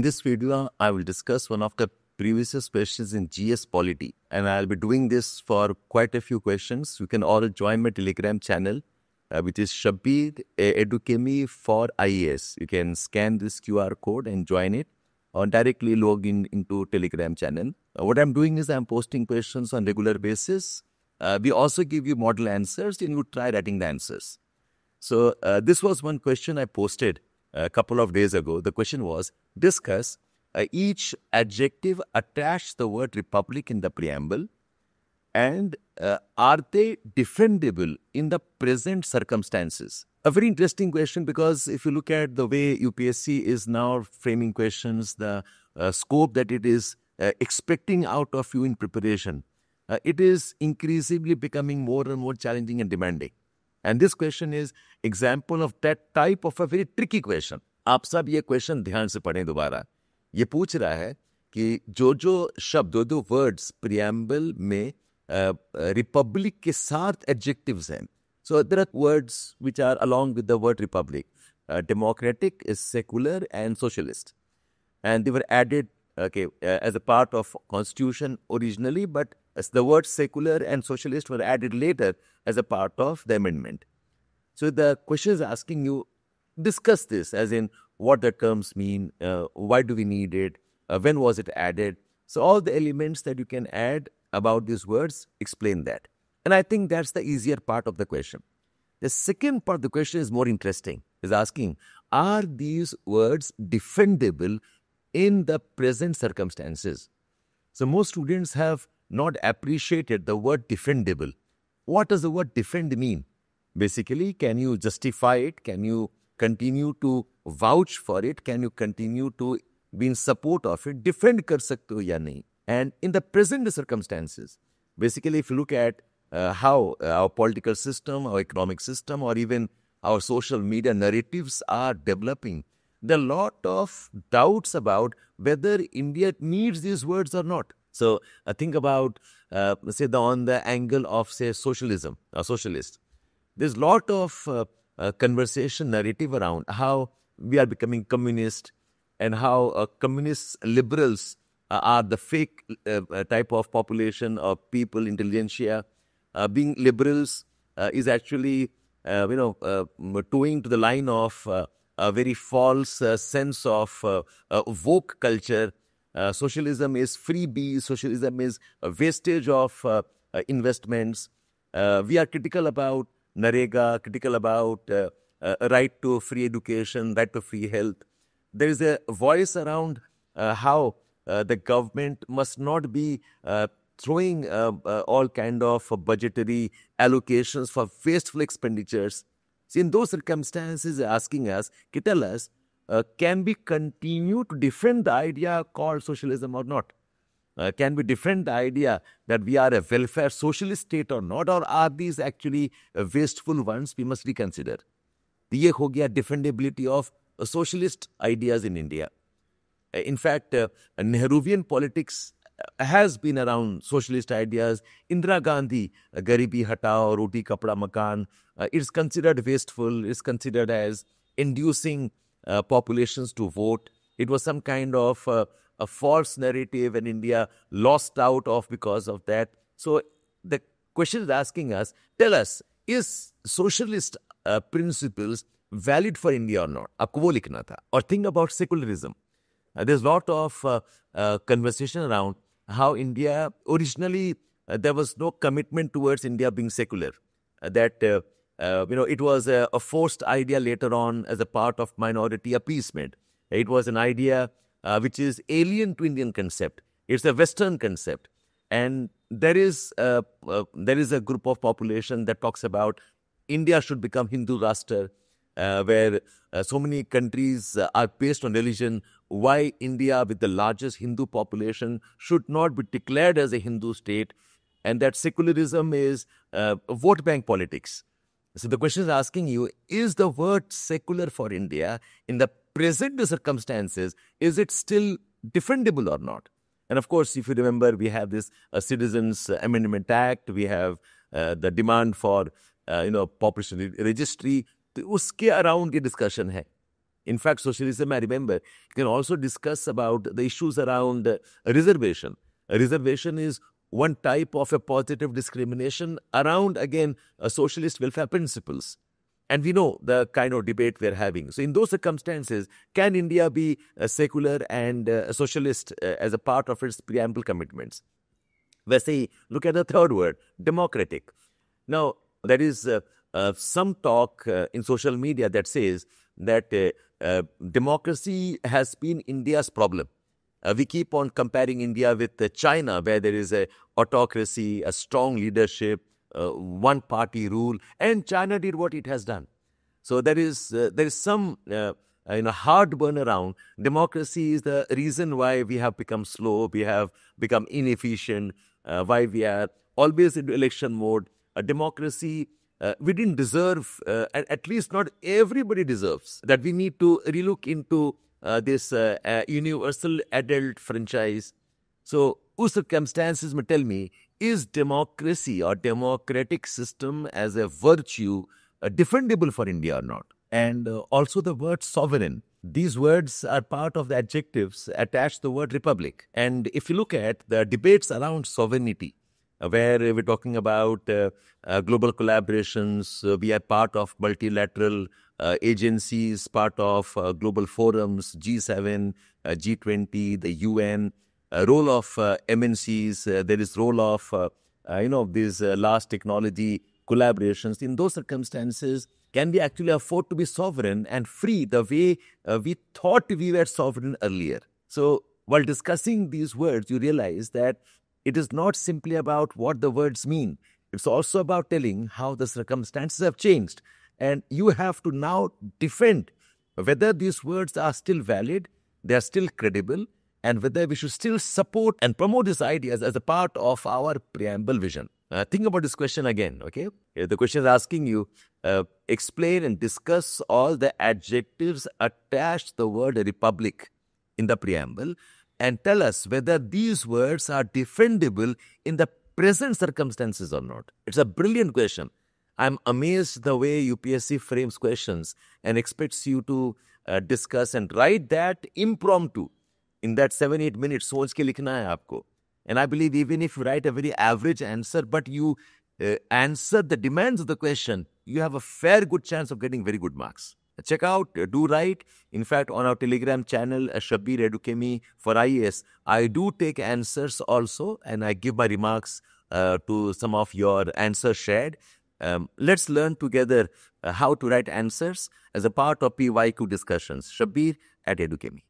this video, I will discuss one of the previous questions in GS Polity, and I'll be doing this for quite a few questions. You can all join my Telegram channel, which is Shabbir Edukemy for IAS. You can scan this QR code and join it, or directly log in into Telegram channel. What I'm doing is I'm posting questions on regular basis. We also give you model answers, and you try writing the answers. So this was one question I posted a couple of days ago. The question was, discuss each adjective attached the word republic in the preamble, and are they defendable in the present circumstances? A very interesting question, because if you look at the way UPSC is now framing questions, the scope that it is expecting out of you in preparation, it is increasingly becoming more and more challenging and demanding. And this question is example of that type of a very tricky question. आप सब ये question ध्यान से पढ़ें दोबारा. ये पूछ रहा है कि जो शब्द, दो वर्ड्स प्रियम्बल में रिपब्लिक के साथ एडजेक्टिव्स हैं. So there are words which are along with the word republic. Democratic is secular and socialist. And they were added as a part of constitution originally, but as the words secular and socialist were added later as a part of the amendment. So the question is asking you, discuss this, as in what the terms mean, why do we need it, when was it added. So all the elements that you can add about these words, explain that. And I think that's the easier part of the question. The second part of the question is more interesting, is asking, are these words defendable in the present circumstances? So most students have not appreciated the word defendable. What does the word defend mean? Basically, can you justify it? Can you continue to vouch for it? Can you continue to be in support of it? Defend kar sakte ho ya nahi? And in the present circumstances, basically, if you look at how our political system, our economic system, or even our social media narratives are developing, there are a lot of doubts about whether India needs these words or not. So think about, say, on the angle of, say, socialism or socialist. There's a lot of conversation narrative around how we are becoming communist, and how communist liberals are the fake type of population of people, intelligentsia. Being liberals is actually, towing to the line of a very false sense of woke culture. Socialism is freebie. Socialism is a wastage of investments. We are critical about Narega, critical about right to free education, right to free health. There is a voice around how the government must not be throwing all kind of budgetary allocations for wasteful expenditures. So in those circumstances, asking us, tell us, can we continue to defend the idea called socialism or not? Can we defend the idea that we are a welfare socialist state or not? Or are these actually wasteful ones we must reconsider? Ye ho gaya defendability of socialist ideas in India. In fact, Nehruvian politics has been around socialist ideas. Indira Gandhi, Garibi Hatao, Roti Kapda Makan, is considered wasteful, is considered as inducing populations to vote. It was some kind of a false narrative, and India lost out of because of that. So the question is asking us, tell us, is socialist principles valid for India or not? Aapko wo likhna tha. Or think about secularism. There's a lot of conversation around how India, originally there was no commitment towards India being secular. It was a forced idea later on as a part of minority appeasement. It was an idea which is alien to Indian concept. It's a Western concept. And there is a group of population that talks about India should become Hindu Rashtra, where so many countries are based on religion. Why India, with the largest Hindu population, should not be declared as a Hindu state, and that secularism is vote bank politics. So the question is asking you, is the word secular for India in the present circumstances, is it still defendable or not? And of course, if you remember, we have this Citizens Amendment Act, we have the demand for population registry. तो उसके around ये discussion है. In fact, socialism, I remember, you can also discuss about the issues around a reservation. A reservation is one type of a positive discrimination around, again, socialist welfare principles. And we know the kind of debate we're having. So in those circumstances, can India be secular and socialist as a part of its preamble commitments? Where say, look at the third word, democratic. Now, there is some talk in social media that says that democracy has been India's problem. We keep on comparing India with China, where there is a autocracy, a strong leadership, one-party rule, and China did what it has done. So there is some heartburn around. Democracy is the reason why we have become slow, we have become inefficient, why we are always in election mode. A democracy we didn't deserve, at least not everybody deserves, that we need to relook into this universal adult franchise. So, whose circumstances may tell me, is democracy or democratic system as a virtue defendable for India or not? And also the word sovereign. These words are part of the adjectives attached to the word republic. And if you look at the debates around sovereignty, where we're talking about global collaborations, we are part of multilateral agencies, part of global forums, G7, G20, the UN, role of MNCs, there is role of, these large technology collaborations. In those circumstances, can we actually afford to be sovereign and free the way we thought we were sovereign earlier? So, while discussing these words, you realize that it is not simply about what the words mean. It's also about telling how the circumstances have changed. And you have to now defend whether these words are still valid, they are still credible, and whether we should still support and promote these ideas as a part of our preamble vision. Think about this question again, okay? The question is asking you, explain and discuss all the adjectives attached to the word republic in the preamble, and tell us whether these words are defendable in the present circumstances or not. It's a brilliant question. I'm amazed the way UPSC frames questions and expects you to discuss and write that impromptu in that 7-8 minutes. सोच के लिखना है आपको. And I believe even if you write a very average answer, but you answer the demands of the question, you have a fair good chance of getting very good marks. Check out, do write. In fact, on our Telegram channel, Shabbir Edukemy for IAS, I do take answers also, and I give my remarks to some of your answers shared. Let's learn together how to write answers as a part of PYQ discussions. Shabbir at Edukemy.